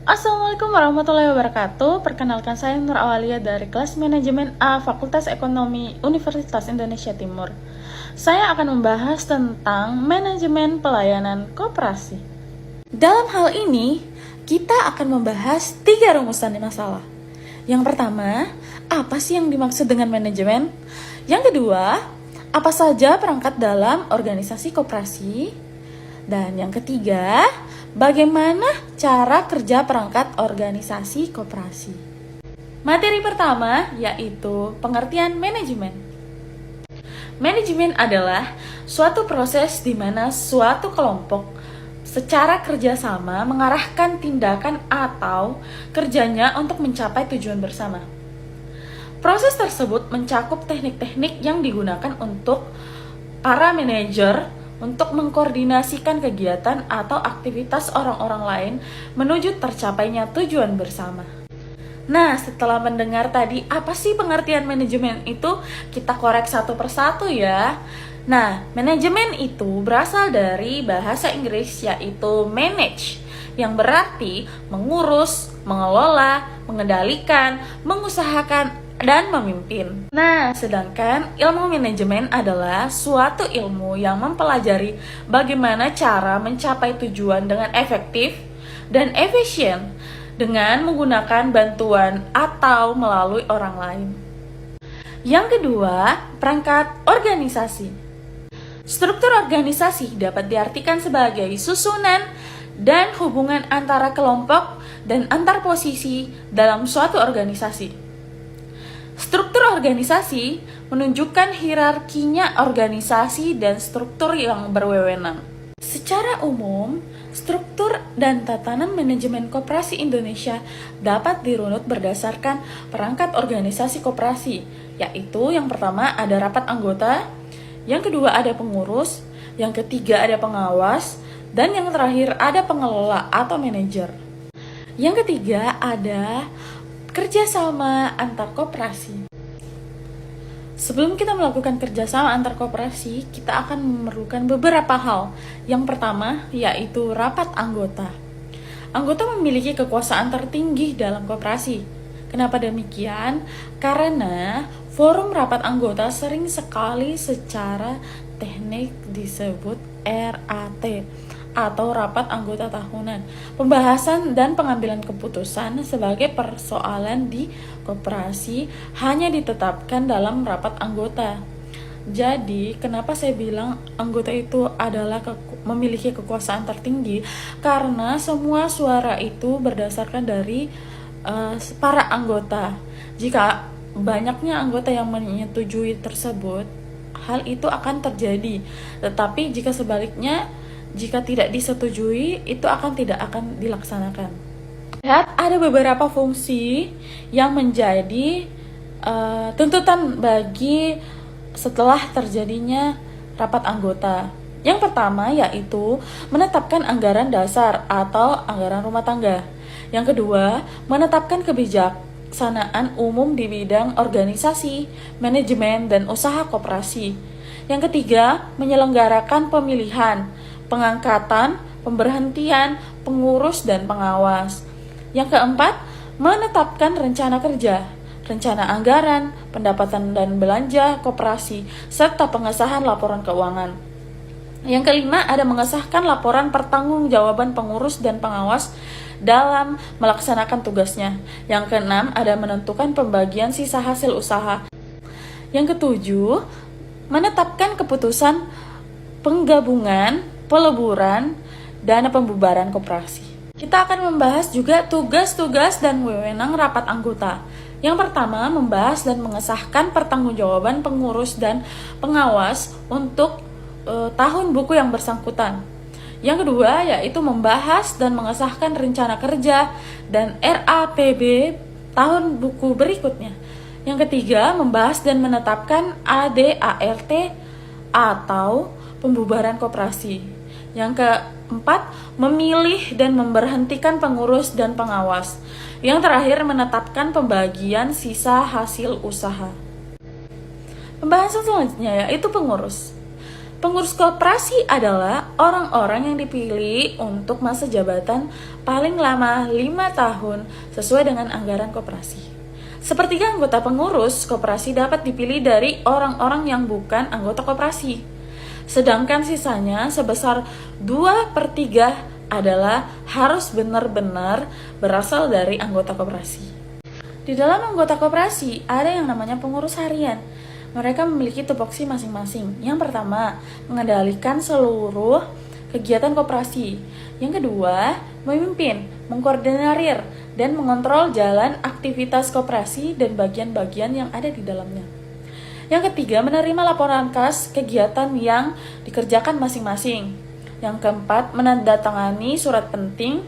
Assalamualaikum warahmatullahi wabarakatuh. Perkenalkan, saya Nur Awalia dari kelas Manajemen A Fakultas Ekonomi Universitas Indonesia Timur. Saya akan membahas tentang manajemen pelayanan koperasi. Dalam hal ini, kita akan membahas 3 rumusan masalah. Yang pertama, apa sih yang dimaksud dengan manajemen? Yang kedua, apa saja perangkat dalam organisasi koperasi? Dan yang ketiga, bagaimana cara kerja perangkat organisasi koperasi? Materi pertama yaitu pengertian manajemen. Manajemen adalah suatu proses di mana suatu kelompok secara kerjasama mengarahkan tindakan atau kerjanya untuk mencapai tujuan bersama. Proses tersebut mencakup teknik-teknik yang digunakan untuk para manajer untuk mengkoordinasikan kegiatan atau aktivitas orang-orang lain menuju tercapainya tujuan bersama. Nah, setelah mendengar tadi apa sih pengertian manajemen itu, kita korek satu persatu ya. Nah, manajemen itu berasal dari bahasa Inggris yaitu manage, yang berarti mengurus, mengelola, mengendalikan, mengusahakan, dan memimpin. Nah, sedangkan ilmu manajemen adalah suatu ilmu yang mempelajari bagaimana cara mencapai tujuan dengan efektif dan efisien dengan menggunakan bantuan atau melalui orang lain. Yang kedua, perangkat organisasi. Struktur organisasi dapat diartikan sebagai susunan dan hubungan antara kelompok dan antar posisi dalam suatu organisasi. Struktur organisasi menunjukkan hierarkinya organisasi dan struktur yang berwenang. Secara umum, struktur dan tatanan manajemen koperasi Indonesia dapat dirunut berdasarkan perangkat organisasi koperasi, yaitu yang pertama ada rapat anggota, yang kedua ada pengurus, yang ketiga ada pengawas, dan yang terakhir ada pengelola atau manajer. Yang ketiga ada kerjasama antar koperasi. Sebelum kita melakukan kerjasama antar koperasi, kita akan memerlukan beberapa hal. Yang pertama yaitu rapat anggota. Anggota memiliki kekuasaan tertinggi dalam koperasi. Kenapa demikian? Karena forum rapat anggota sering sekali secara teknik disebut RAT atau rapat anggota tahunan. Pembahasan dan pengambilan keputusan sebagai persoalan di koperasi hanya ditetapkan dalam rapat anggota. Jadi, kenapa saya bilang anggota itu adalah memiliki kekuasaan tertinggi? Karena semua suara itu berdasarkan dari para anggota. Jika banyaknya anggota yang menyetujui tersebut, hal itu akan terjadi. Tetapi jika sebaliknya, jika tidak disetujui, itu tidak akan dilaksanakan. Lihat, ada beberapa fungsi yang menjadi tuntutan bagi setelah terjadinya rapat anggota. Yang pertama yaitu menetapkan anggaran dasar atau anggaran rumah tangga. Yang kedua, menetapkan kebijaksanaan umum di bidang organisasi, manajemen, dan usaha koperasi. Yang ketiga, menyelenggarakan pemilihan, pengangkatan, pemberhentian, pengurus, dan pengawas. Yang keempat, menetapkan rencana kerja, rencana anggaran, pendapatan dan belanja koperasi, serta pengesahan laporan keuangan. Yang kelima, ada mengesahkan laporan pertanggungjawaban pengurus dan pengawas dalam melaksanakan tugasnya. Yang keenam, ada menentukan pembagian sisa hasil usaha. Yang ketujuh, menetapkan keputusan penggabungan, peleburan, dana pembubaran koperasi. Kita akan membahas juga tugas-tugas dan wewenang rapat anggota. Yang pertama, membahas dan mengesahkan pertanggungjawaban pengurus dan pengawas untuk tahun buku yang bersangkutan. Yang kedua, yaitu membahas dan mengesahkan rencana kerja dan RAPB tahun buku berikutnya. Yang ketiga, membahas dan menetapkan ADART atau pembubaran koperasi. Yang keempat, memilih dan memberhentikan pengurus dan pengawas. Yang terakhir, menetapkan pembagian sisa hasil usaha. Pembahasan selanjutnya yaitu pengurus. Pengurus koperasi adalah orang-orang yang dipilih untuk masa jabatan paling lama 5 tahun sesuai dengan anggaran koperasi. Sepertiga anggota pengurus koperasi dapat dipilih dari orang-orang yang bukan anggota koperasi. Sedangkan sisanya sebesar 2/3 adalah harus benar-benar berasal dari anggota koperasi. Di dalam anggota koperasi ada yang namanya pengurus harian. Mereka memiliki tupoksi masing-masing. Yang pertama, mengendalikan seluruh kegiatan koperasi. Yang kedua, memimpin, mengkoordinir, dan mengontrol jalan aktivitas koperasi dan bagian-bagian yang ada di dalamnya. Yang ketiga, menerima laporan kas kegiatan yang dikerjakan masing-masing. Yang keempat, menandatangani surat penting.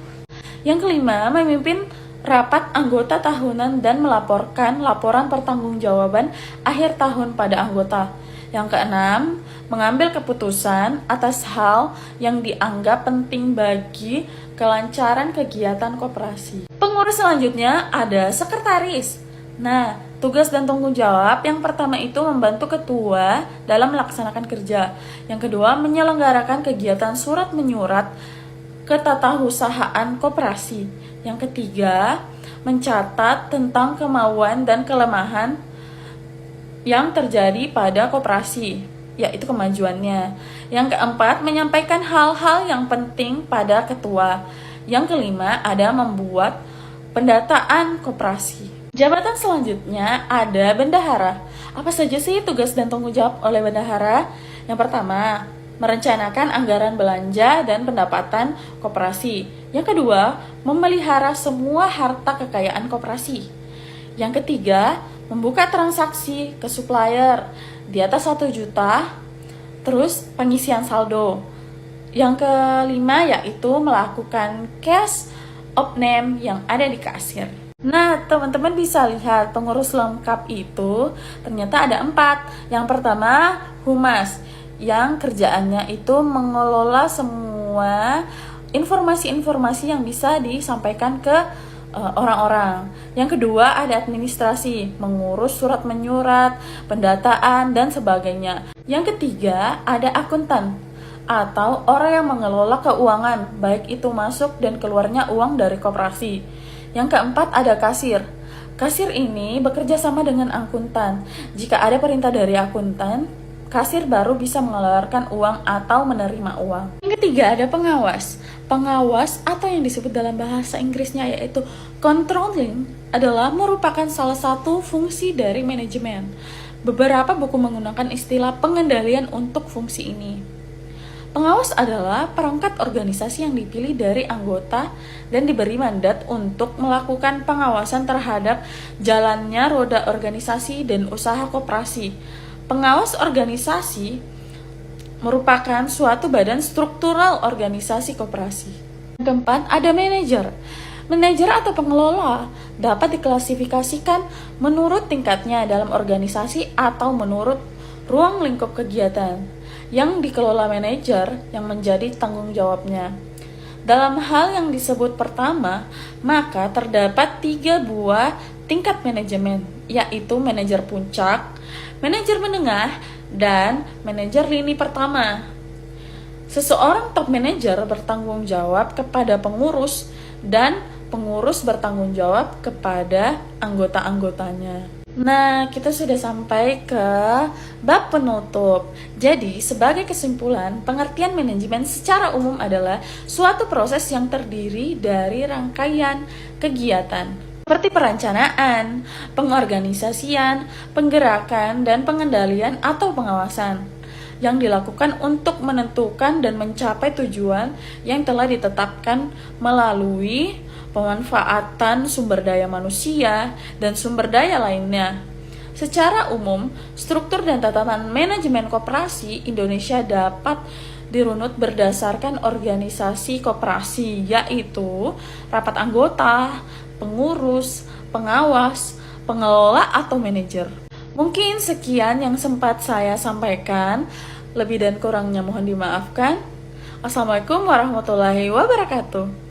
Yang kelima, memimpin rapat anggota tahunan dan melaporkan laporan pertanggungjawaban akhir tahun pada anggota. Yang keenam, mengambil keputusan atas hal yang dianggap penting bagi kelancaran kegiatan koperasi. Pengurus selanjutnya ada sekretaris. Nah, tugas dan tanggung jawab yang pertama itu membantu ketua dalam melaksanakan kerja. Yang kedua, menyelenggarakan kegiatan surat menyurat ketatausahaan koperasi. Yang ketiga, mencatat tentang kemauan dan kelemahan yang terjadi pada koperasi, yaitu kemajuannya. Yang keempat, menyampaikan hal-hal yang penting pada ketua. Yang kelima, ada membuat pendataan koperasi. Jabatan selanjutnya ada bendahara. Apa saja sih tugas dan tanggung jawab oleh bendahara? Yang pertama, merencanakan anggaran belanja dan pendapatan koperasi. Yang kedua, memelihara semua harta kekayaan koperasi. Yang ketiga, membuka transaksi ke supplier di atas 1 juta, terus pengisian saldo. Yang kelima yaitu melakukan cash opname yang ada di kasir. Nah, teman-teman bisa lihat pengurus lengkap itu ternyata ada 4. Yang pertama, humas, yang kerjaannya itu mengelola semua informasi-informasi yang bisa disampaikan ke orang-orang. Yang kedua, ada administrasi, mengurus surat menyurat, pendataan, dan sebagainya. Yang ketiga, ada akuntan, atau orang yang mengelola keuangan, baik itu masuk dan keluarnya uang dari koperasi. Yang keempat, ada kasir. Kasir ini bekerja sama dengan akuntan. Jika ada perintah dari akuntan, kasir baru bisa mengeluarkan uang atau menerima uang. Yang ketiga, ada pengawas. Pengawas atau yang disebut dalam bahasa Inggrisnya yaitu controlling adalah merupakan salah satu fungsi dari manajemen. Beberapa buku menggunakan istilah pengendalian untuk fungsi ini. Pengawas adalah perangkat organisasi yang dipilih dari anggota dan diberi mandat untuk melakukan pengawasan terhadap jalannya roda organisasi dan usaha koperasi. Pengawas organisasi merupakan suatu badan struktural organisasi koperasi. Yang keempat, ada manajer. Manajer atau pengelola dapat diklasifikasikan menurut tingkatnya dalam organisasi atau menurut ruang lingkup kegiatan yang dikelola manajer yang menjadi tanggung jawabnya. Dalam hal yang disebut pertama, maka terdapat 3 buah tingkat manajemen, yaitu manajer puncak, manajer menengah, dan manajer lini pertama. Seseorang top manager bertanggung jawab kepada pengurus dan pengurus bertanggung jawab kepada anggota-anggotanya. Nah, kita sudah sampai ke bab penutup. Jadi, sebagai kesimpulan, pengertian manajemen secara umum adalah suatu proses yang terdiri dari rangkaian kegiatan seperti perencanaan, pengorganisasian, penggerakan, dan pengendalian atau pengawasan yang dilakukan untuk menentukan dan mencapai tujuan yang telah ditetapkan melalui pemanfaatan sumber daya manusia dan sumber daya lainnya. Secara umum, struktur dan tatanan manajemen koperasi Indonesia dapat dirunut berdasarkan organisasi koperasi, yaitu rapat anggota, pengurus, pengawas, pengelola, atau manajer. Mungkin sekian yang sempat saya sampaikan. Lebih dan kurangnya mohon dimaafkan. Assalamualaikum warahmatullahi wabarakatuh.